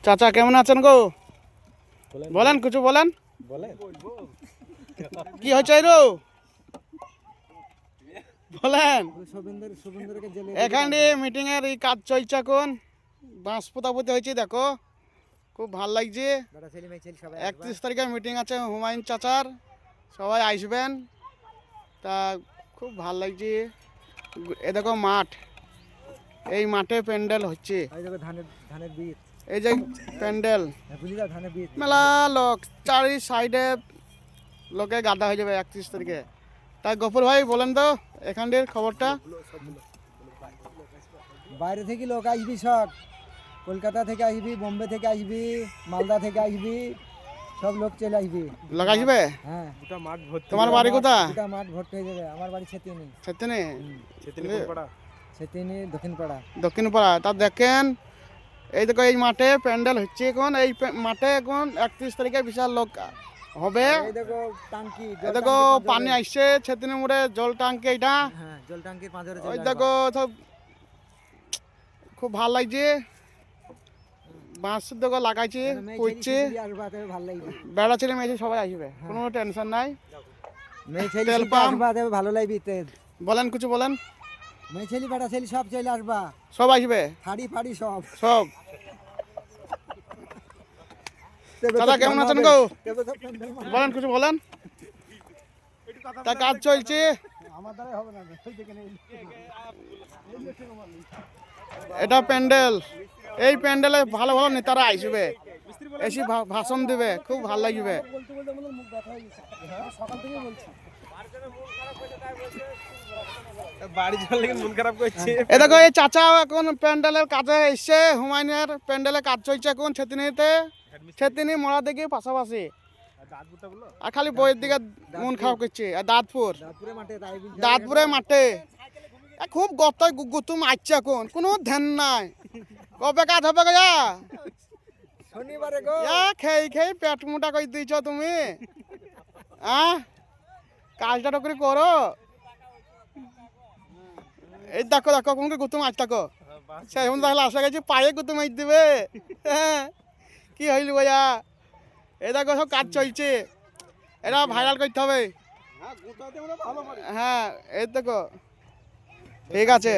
চাচা কেমন আছেন গো? বলেন কিছু বলেন। কি হয়েছে রো বলেন। এখানে মিটিং এর এই কাজ চলছে এখন। বাঁশ পোতাপতি হয়েছে দেখো, খুব ভাল লাগছে। 31 তারিখে মিটিং আছে হুমায়ুন চাচার, সবাই আসবেন। তা খুব ভাল লাগছে। এ দেখো মাঠ, এই মাঠে প্যান্ডেল হচ্ছে। এই যে প্যান্ডেল মেলা লোক, চারি সাইডে লোকে গাদা হয়ে যাবে 31 তারিখে। তাই গফুর ভাই বলেন তো এখানটির খবরটা। বাইরে থেকে লোক আসবি, সব কলকাতা থেকে আসবি, বোম্বে থেকে আসবি, মালদা থেকে আসবি, সব লোক চলে আসবি। লোক আসবে? হ্যাঁ। তোমার বাড়ি কোথা? গোটা মাঠ ভর্তি হয়ে যাবে। আমার বাড়ি ছেতিনি। ছেতিনি? ছেতিনি দক্ষিণপাড়া। দক্ষিণপাড়া। তা দেখেন এই দেখো এই মাঠে প্যান্ডেল হচ্ছে এখন। এই মাঠে এখন 31 তারিখে বিশাল লোক হবে। এই দেখো টাঙ্কি, এই দেখো পানি আসছে ছেতিনি মোড়ে, জল টাঙ্কি এটা। হ্যাঁ, জল টাঙ্কির পাঁজরে ওই দেখো সব খুব ভাল লাগছে। বাঁশ দেখো লাগাইছে, কুইচ্ছে, বেড়া ছেলে মেয়ে সবাই আসবে, কোনো টেনশন নাই। তেল পাম্প ভালো লাগবে। তেল বলেন কিছু বলেন। মেয়ে ছেলে বেড়া ছেলে সব চলে আসবা, সব আসবে, হাড়ি ফাড়ি সব সব। দাদা কেমন আছেন গো? বলেন কিছু বলেন। তা কাজ চলছে। এটা প্যান্ডেল, এই প্যান্ডেলে ভালো ভালো নেতারা আসবে, এসে ভাষণ দিবে, খুব ভালো লাগবে। এ দেখো এই চাচা এখন প্যান্ডেলের কাজে এসছে। হুমায়ুনের প্যান্ডেলের কাজ চলছে এখন ছেতিনিতে, ছেতিনি মোড়া দিকে পাশাপাশি। আর খালি বইয়ের দিকে মন খারাপ করছে। আর দাঁতপুরে মাঠে খুব গতই গুতুম আসছে এখন, কোনো ধ্যান নাই। কবে কাজ হবে গা? শনিবারে গো। খেয়ে খেয়ে পেট মোটা করে দিয়েছ তুমি। কাজটা তো করে করো। এই দেখো দেখো কোনকে গুতুম আজ থাকো, সেরকম তাহলে আশা গেছি পায়ে গুতুম আজ দিবে। হ্যাঁ, কি হইল ভাইয়া? এই দেখো সব কাজ চলছে, এটা ভাইরাল করতে হবে। হ্যাঁ এই দেখো, ঠিক আছে।